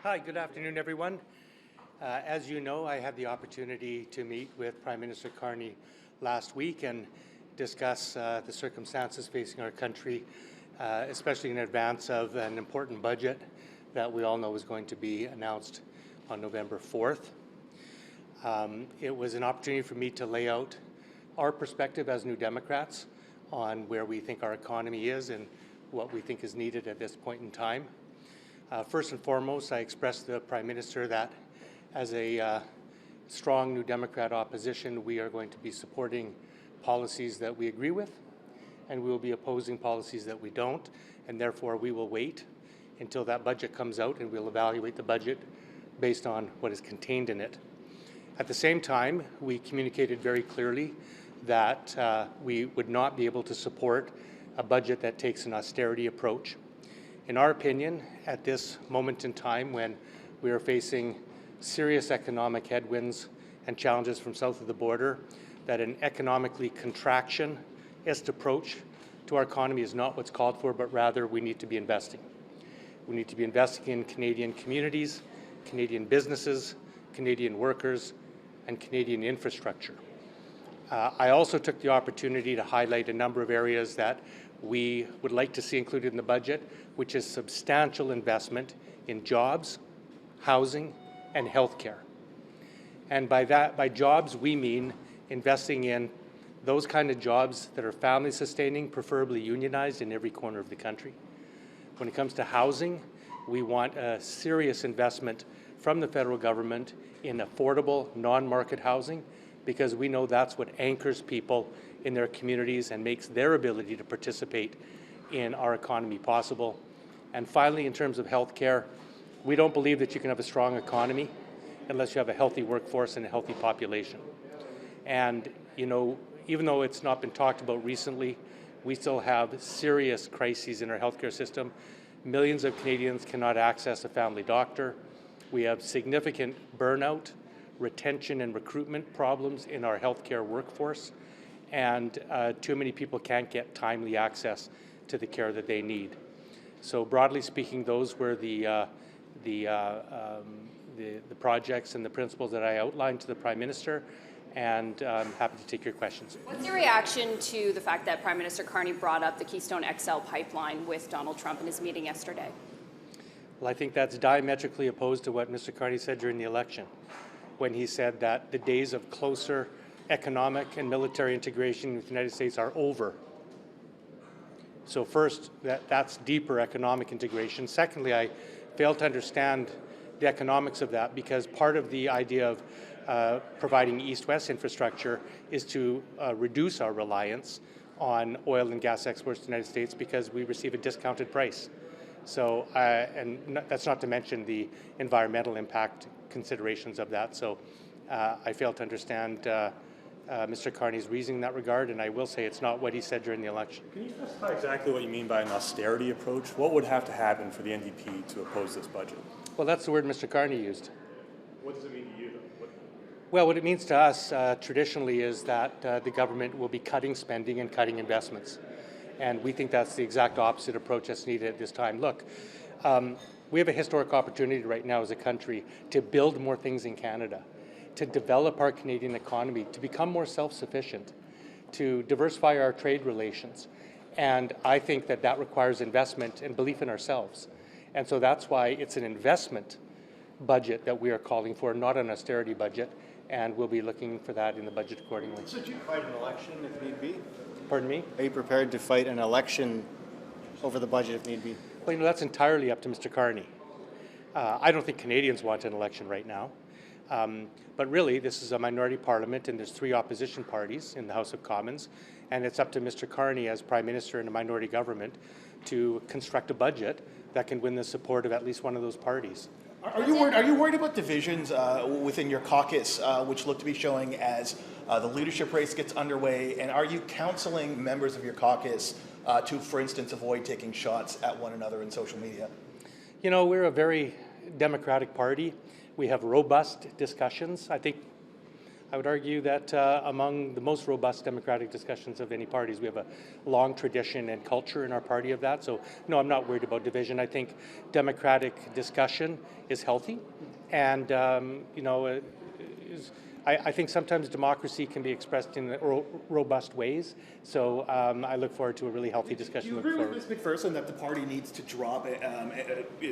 Hi, good afternoon, everyone. As you know, I had the opportunity to meet with Prime Minister Carney last week and discuss the circumstances facing our country, especially in advance of an important budget that we all know is going to be announced on November 4th. It was an opportunity for me to lay out our perspective as New Democrats on where we think our economy is and what we think is needed at this point in time. First and foremost, I expressed to the Prime Minister that as a strong New Democrat opposition, we are going to be supporting policies that we agree with, and we will be opposing policies that we don't, and therefore we will wait until that budget comes out and we'll evaluate the budget based on what is contained in it. At the same time, we communicated very clearly that we would not be able to support a budget that takes an austerity approach. In our opinion, at this moment in time when we are facing serious economic headwinds and challenges from south of the border, that an economically contractionist approach to our economy is not what's called for, but rather we need to be investing. We need to be investing in Canadian communities, Canadian businesses, Canadian workers, and Canadian infrastructure. I also took the opportunity to highlight a number of areas that we would like to see included in the budget, which is substantial investment in jobs, housing, and healthcare. And by jobs, we mean investing in those kind of jobs that are family sustaining, preferably unionized in every corner of the country. When it comes to housing, we want a serious investment from the federal government in affordable, non-market housing, because we know that's what anchors people in their communities and makes their ability to participate in our economy possible. And finally, in terms of healthcare, we don't believe that you can have a strong economy unless you have a healthy workforce and a healthy population. And, you know, even though it's not been talked about recently, we still have serious crises in our healthcare system. Millions of Canadians cannot access a family doctor. We have significant burnout, retention and recruitment problems in our healthcare workforce, and too many people can't get timely access to the care that they need. So broadly speaking, those were the projects and the principles that I outlined to the Prime Minister, and I'm happy to take your questions. What's your reaction to the fact that Prime Minister Carney brought up the Keystone XL pipeline with Donald Trump in his meeting yesterday? Well, I think that's diametrically opposed to what Mr. Carney said during the election, when he said that the days of closer economic and military integration with the United States are over. So first, that's deeper economic integration. Secondly, I fail to understand the economics of that, because part of the idea of providing east-west infrastructure is to reduce our reliance on oil and gas exports to the United States, because we receive a discounted price. So, and that's not to mention the environmental impact considerations of that. So I fail to understand Mr. Carney's reasoning in that regard, and I will say it's not what he said during the election. Can you specify exactly what you mean by an austerity approach? What would have to happen for the NDP to oppose this budget? Well, that's the word Mr. Carney used. What does it mean to you, though? Well, what it means to us traditionally is that the government will be cutting spending and cutting investments. And we think that's the exact opposite approach that's needed at this time. Look, we have a historic opportunity right now as a country to build more things in Canada, to develop our Canadian economy, to become more self-sufficient, to diversify our trade relations. And I think that that requires investment and belief in ourselves. And so that's why it's an investment budget that we are calling for, not an austerity budget, and we'll be looking for that in the budget accordingly. So do you fight an election if need be? Pardon me? Are you prepared to fight an election over the budget if need be? Well, you know, that's entirely up to Mr. Carney. I don't think Canadians want an election right now. But really, this is a minority parliament, and there's 3 opposition parties in the House of Commons, and it's up to Mr. Carney as Prime Minister in a minority government to construct a budget that can win the support of at least one of those parties. Are you worried about divisions within your caucus, which look to be showing as the leadership race gets underway? And are you counseling members of your caucus to, for instance, avoid taking shots at one another in social media? You know, we're a very democratic party. We have robust discussions. I think I would argue that among the most robust democratic discussions of any parties, we have a long tradition and culture in our party of that. So, no, I'm not worried about division. I think democratic discussion is healthy, and I think sometimes democracy can be expressed in robust ways. So I look forward to a really healthy discussion. Do you agree with Ms. McPherson that the party needs to drop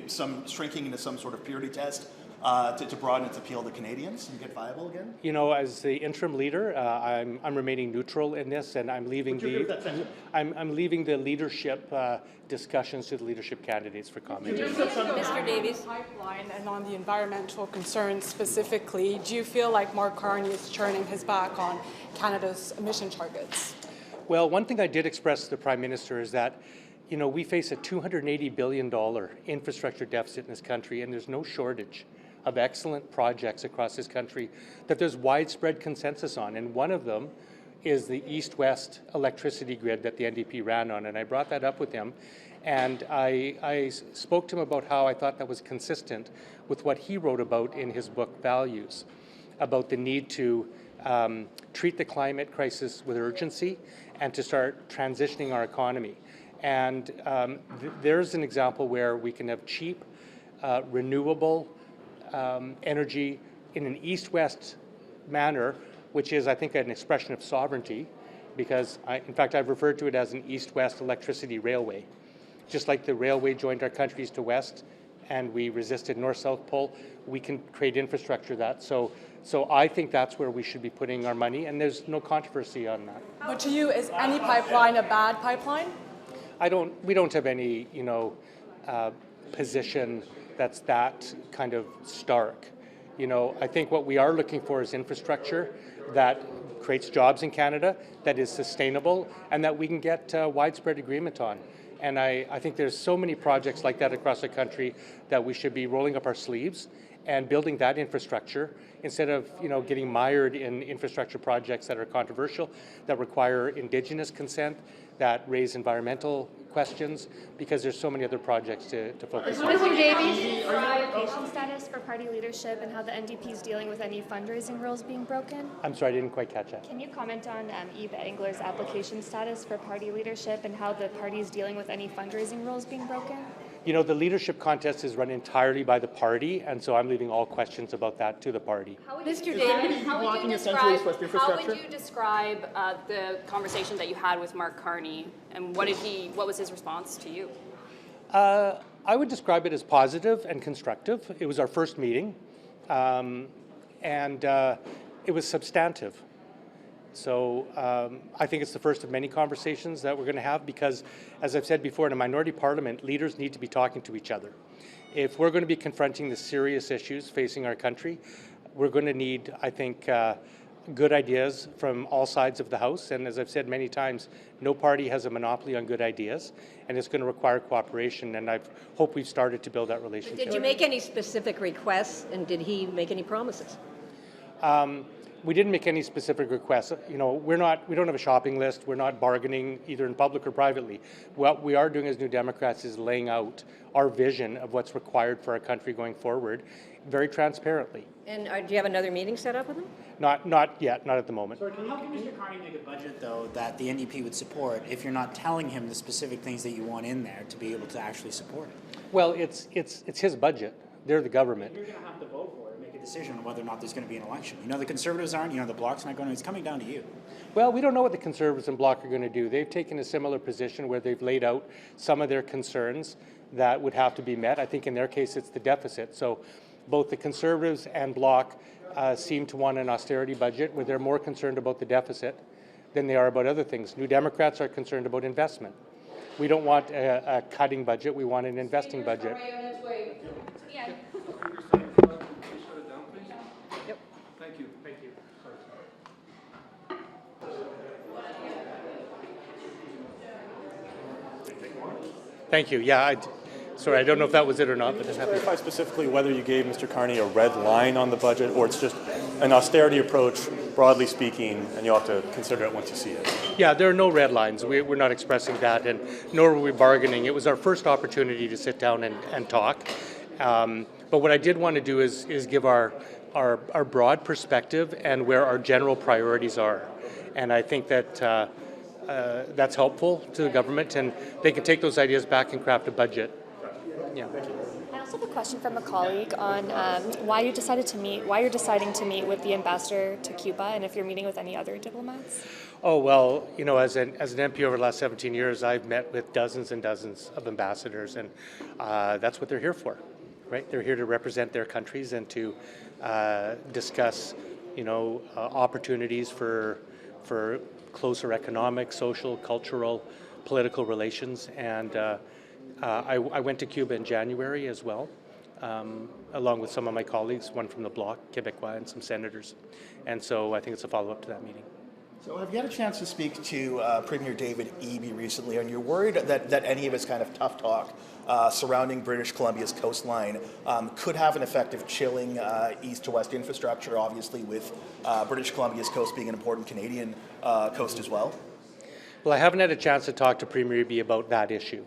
some shrinking into some sort of purity test to broaden its appeal to Canadians and get viable again? You know, as the interim leader, I'm remaining neutral in this, and I'm leaving I'm leaving the leadership discussions to the leadership candidates for comment. Mr. Davies. Pipeline and on the environmental concerns specifically, do you feel like Mark Carney is turning his back on Canada's emission targets? Well, one thing I did express to the Prime Minister is that, you know, we face a $280 billion infrastructure deficit in this country, and there's no shortage of excellent projects across this country that there's widespread consensus on. And one of them is the east-west electricity grid that the NDP ran on. And I brought that up with him. And I spoke to him about how I thought that was consistent with what he wrote about in his book, Values, about the need to treat the climate crisis with urgency and to start transitioning our economy. And there's an example where we can have cheap, renewable energy in an east-west manner, which is, I think, an expression of sovereignty, because, in fact, I've referred to it as an east-west electricity railway. Just like the railway joined our countries to west, and we resisted north-south pull, we can create infrastructure that. So I think that's where we should be putting our money, and there's no controversy on that. But to you, is any pipeline a bad pipeline? We don't have any, position that's that kind of stark. I think what we are looking for is infrastructure that creates jobs in Canada, that is sustainable, and that we can get widespread agreement on. And I think there's so many projects like that across the country that we should be rolling up our sleeves and building that infrastructure instead of getting mired in infrastructure projects that are controversial, that require Indigenous consent, that raise environmental questions, because there's so many other projects to focus on. Mr. Davies, allocation status for party leadership and how the NDP is dealing with any fundraising rules being broken. I'm sorry, I didn't quite catch that. Can you comment on Eve Engler's application status for party leadership and how the party is dealing with any fundraising rules being broken? The leadership contest is run entirely by the party, and so I'm leaving all questions about that to the party. Mr. Davies, how would you describe the conversation that you had with Mark Carney, and what was his response to you? I would describe it as positive and constructive. It was our first meeting, and it was substantive. So I think it's the first of many conversations that we're going to have because, as I've said before, in a minority parliament, leaders need to be talking to each other. If we're going to be confronting the serious issues facing our country, we're going to need, I think, good ideas from all sides of the House. And as I've said many times, no party has a monopoly on good ideas, and it's going to require cooperation. And I hope we've started to build that relationship. Did you make any specific requests, and did he make any promises? We didn't make any specific requests. We don't have a shopping list. We're not bargaining either in public or privately. What we are doing as New Democrats is laying out our vision of what's required for our country going forward, very transparently. And do you have another meeting set up with him? Not yet, not at the moment. Sorry, how can Mr. Carney make a budget, though, that the NDP would support if you're not telling him the specific things that you want in there to be able to actually support it? Well, it's his budget. They're the government. You're going to have to vote for it, make a decision on whether or not there's going to be an election. The Conservatives aren't, the Bloc's not going to. It's coming down to you. Well, we don't know what the Conservatives and Bloc are going to do. They've taken a similar position where they've laid out some of their concerns that would have to be met. I think in their case it's the deficit. So both the Conservatives and Bloc seem to want an austerity budget where they're more concerned about the deficit than they are about other things. New Democrats are concerned about investment. We don't want a cutting budget. We want an investing budget. Thank you. Thank you. Yeah, sorry, I don't know if that was it or not, but it happened. Clarify specifically whether you gave Mr. Carney a red line on the budget, or it's just an austerity approach, broadly speaking, and you'll have to consider it once you see it. Yeah, there are no red lines. We're not expressing that, and nor were we bargaining. It was our first opportunity to sit down and talk. But what I did want to do is give our our broad perspective and where our general priorities are. And I think that that's helpful to the government, and they can take those ideas back and craft a budget. Yeah. I also have a question from a colleague on why you're deciding to meet with the ambassador to Cuba, and if you're meeting with any other diplomats. Oh, well, you know, as an MP over the last 17 years, I've met with dozens and dozens of ambassadors, and that's what they're here for, right? They're here to represent their countries and to discuss, you know, opportunities for closer economic, social, cultural, political relations. And I went to Cuba in January as well, along with some of my colleagues, one from the Bloc, Québécois, and some senators. And so I think it's a follow-up to that meeting. So have you had a chance to speak to Premier David Eby recently, and you're worried that any of his kind of tough talk surrounding British Columbia's coastline could have an effect of chilling east to west infrastructure, obviously with British Columbia's coast being an important Canadian coast as well? Well, I haven't had a chance to talk to Premier Eby about that issue.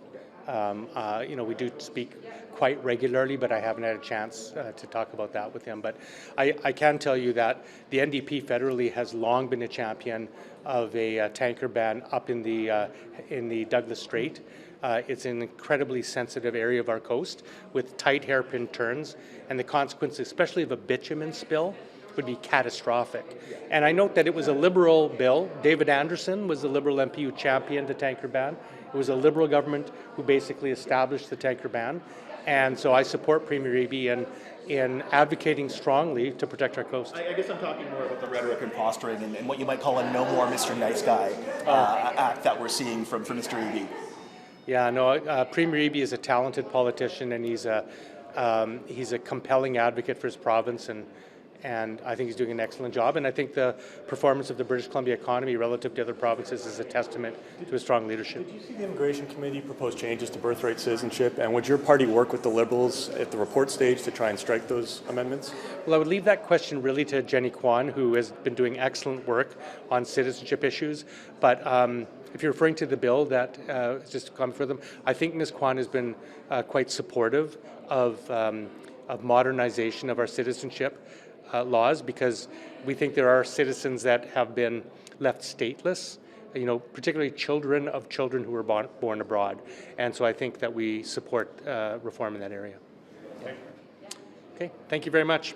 You know, we do speak quite regularly, but I haven't had a chance to talk about that with him. But I can tell you that the NDP federally has long been a champion of a tanker ban up in the Douglas Strait. It's an incredibly sensitive area of our coast with tight hairpin turns, and the consequences, especially of a bitumen spill, would be catastrophic. And I note that it was a Liberal bill. David Anderson was the Liberal MP who championed the tanker ban. It was a Liberal government who basically established the tanker ban. And so I support Premier Eby in advocating strongly to protect our coast. I guess I'm talking more about the rhetoric and posturing and what you might call a no more Mr. Nice Guy act that we're seeing from Mr. Eby. Yeah, no, Premier Eby is a talented politician, and he's a compelling advocate for his province, and I think he's doing an excellent job. And I think the performance of the British Columbia economy relative to other provinces is a testament to his strong leadership. Did you see the Immigration Committee propose changes to birthright citizenship? And would your party work with the Liberals at the report stage to try and strike those amendments? Well, I would leave that question really to Jenny Kwan, who has been doing excellent work on citizenship issues. But if you're referring to the bill that just to come for them, I think Ms. Kwan has been quite supportive of modernization of our citizenship laws, because we think there are citizens that have been left stateless, you know, particularly children of children who were born abroad. And so I think that we support reform in that area. Okay, thank you very much.